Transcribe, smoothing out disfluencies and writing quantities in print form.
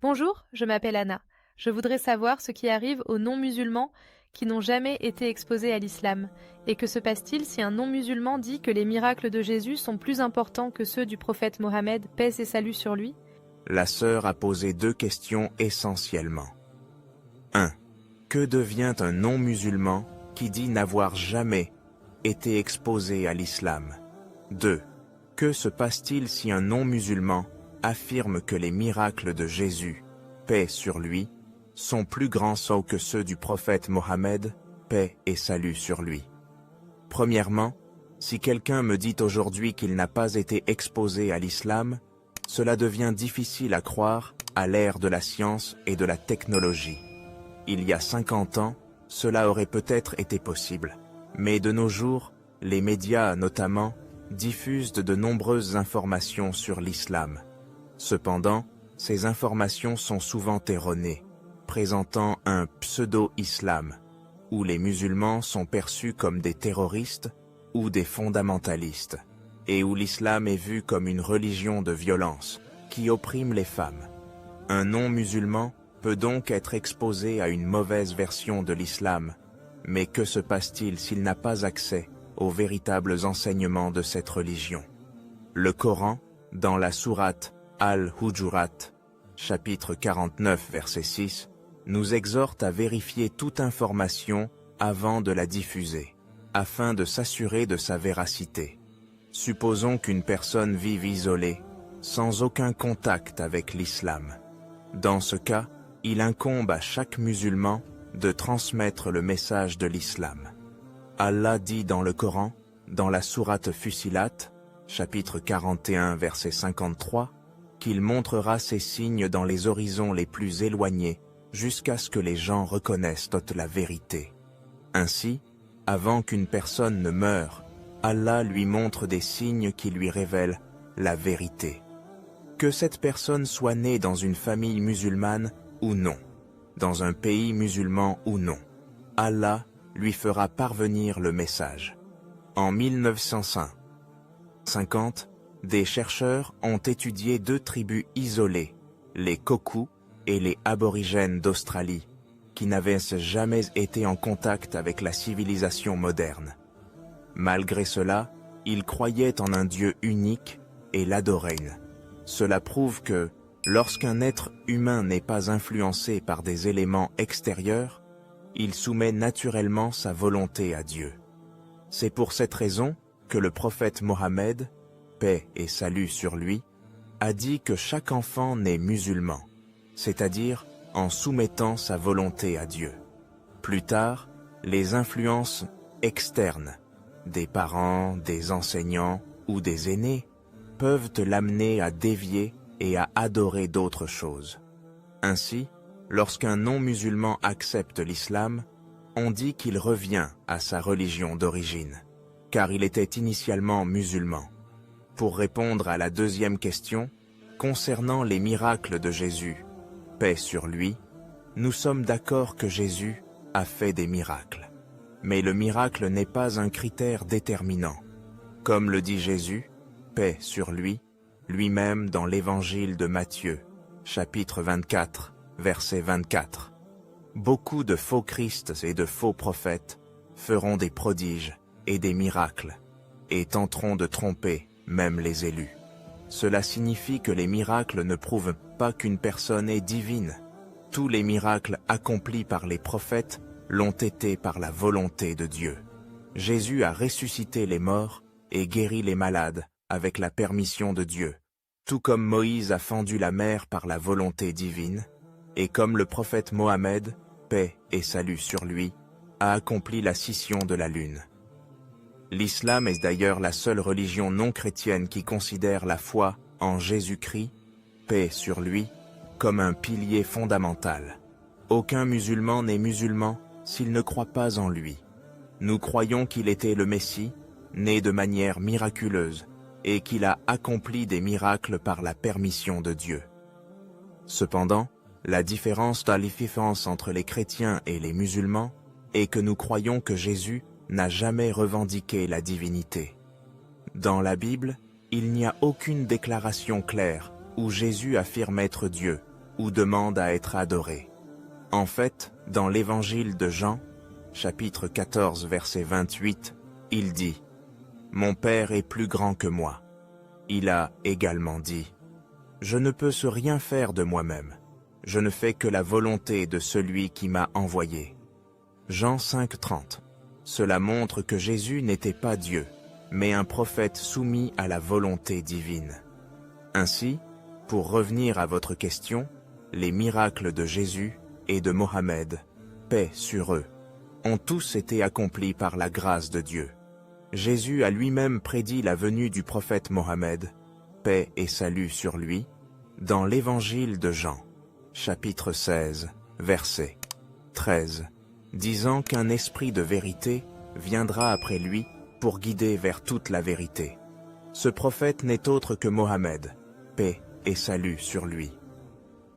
Bonjour, je m'appelle Anna. Je voudrais savoir ce qui arrive aux non-musulmans qui n'ont jamais été exposés à l'islam. Et que se passe-t-il si un non-musulman dit que les miracles de Jésus sont plus importants que ceux du prophète Mohammed, paix et salut sur lui? La sœur a posé deux questions essentiellement. 1. Que devient un non-musulman qui dit n'avoir jamais été exposé à l'islam? 2. Que se passe-t-il si un non-musulman affirme que les miracles de Jésus, paix sur lui, sont plus grands que ceux du prophète Mohammed, paix et salut sur lui? Premièrement, si quelqu'un me dit aujourd'hui qu'il n'a pas été exposé à l'islam, cela devient difficile à croire à l'ère de la science et de la technologie. Il y a 50 ans, cela aurait peut-être été possible. Mais de nos jours, les médias notamment diffusent de nombreuses informations sur l'islam. Cependant, ces informations sont souvent erronées, présentant un pseudo-islam, où les musulmans sont perçus comme des terroristes ou des fondamentalistes, et où l'islam est vu comme une religion de violence qui opprime les femmes. Un non-musulman peut donc être exposé à une mauvaise version de l'islam, mais que se passe-t-il s'il n'a pas accès aux véritables enseignements de cette religion? Le Coran, dans la sourate Al-Hujurat, chapitre 49, verset 6, nous exhorte à vérifier toute information avant de la diffuser, afin de s'assurer de sa véracité. Supposons qu'une personne vive isolée, sans aucun contact avec l'islam. Dans ce cas, il incombe à chaque musulman de transmettre le message de l'islam. Allah dit dans le Coran, dans la sourate Fussilat, chapitre 41, verset 53, qu'il montrera ses signes dans les horizons les plus éloignés jusqu'à ce que les gens reconnaissent toute la vérité. Ainsi, avant qu'une personne ne meure, Allah lui montre des signes qui lui révèlent la vérité. Que cette personne soit née dans une famille musulmane ou non, dans un pays musulman ou non, Allah lui fera parvenir le message. En 1950, des chercheurs ont étudié deux tribus isolées, les Koku et les aborigènes d'Australie, qui n'avaient jamais été en contact avec la civilisation moderne. Malgré cela, ils croyaient en un Dieu unique et l'adoraient. Cela prouve que, lorsqu'un être humain n'est pas influencé par des éléments extérieurs, il soumet naturellement sa volonté à Dieu. C'est pour cette raison que le prophète Mohammed, paix et salut sur lui, a dit que chaque enfant naît musulman, c'est-à-dire en soumettant sa volonté à Dieu. Plus tard, les influences externes, des parents, des enseignants ou des aînés, peuvent l'amener à dévier et à adorer d'autres choses. Ainsi, lorsqu'un non-musulman accepte l'islam, on dit qu'il revient à sa religion d'origine, car il était initialement musulman. Pour répondre à la deuxième question, concernant les miracles de Jésus, paix sur lui, nous sommes d'accord que Jésus a fait des miracles. Mais le miracle n'est pas un critère déterminant. Comme le dit Jésus, paix sur lui, lui-même dans l'évangile de Matthieu, chapitre 24, verset 24. Beaucoup de faux Christs et de faux prophètes feront des prodiges et des miracles, et tenteront de tromper même les élus. Cela signifie que les miracles ne prouvent pas qu'une personne est divine. Tous les miracles accomplis par les prophètes l'ont été par la volonté de Dieu. Jésus a ressuscité les morts et guéri les malades avec la permission de Dieu, tout comme Moïse a fendu la mer par la volonté divine, et comme le prophète Mohammed, paix et salut sur lui, a accompli la scission de la lune. L'islam est d'ailleurs la seule religion non chrétienne qui considère la foi en Jésus-Christ, paix sur lui, comme un pilier fondamental. Aucun musulman n'est musulman s'il ne croit pas en lui. Nous croyons qu'il était le Messie, né de manière miraculeuse, et qu'il a accompli des miracles par la permission de Dieu. Cependant, la différence entre les chrétiens et les musulmans est que nous croyons que Jésus n'a jamais revendiqué la divinité. Dans la Bible, il n'y a aucune déclaration claire où Jésus affirme être Dieu, ou demande à être adoré. En fait, dans l'évangile de Jean, chapitre 14, verset 28, il dit « Mon Père est plus grand que moi ». Il a également dit « Je ne peux rien faire de moi-même, je ne fais que la volonté de celui qui m'a envoyé ». Jean 5, 30. Cela montre que Jésus n'était pas Dieu, mais un prophète soumis à la volonté divine. Ainsi, pour revenir à votre question, les miracles de Jésus et de Mohammed, paix sur eux, ont tous été accomplis par la grâce de Dieu. Jésus a lui-même prédit la venue du prophète Mohammed, paix et salut sur lui, dans l'évangile de Jean, chapitre 16, verset 13, disant qu'un esprit de vérité viendra après lui pour guider vers toute la vérité. Ce prophète n'est autre que Mohammed, paix et salut sur lui.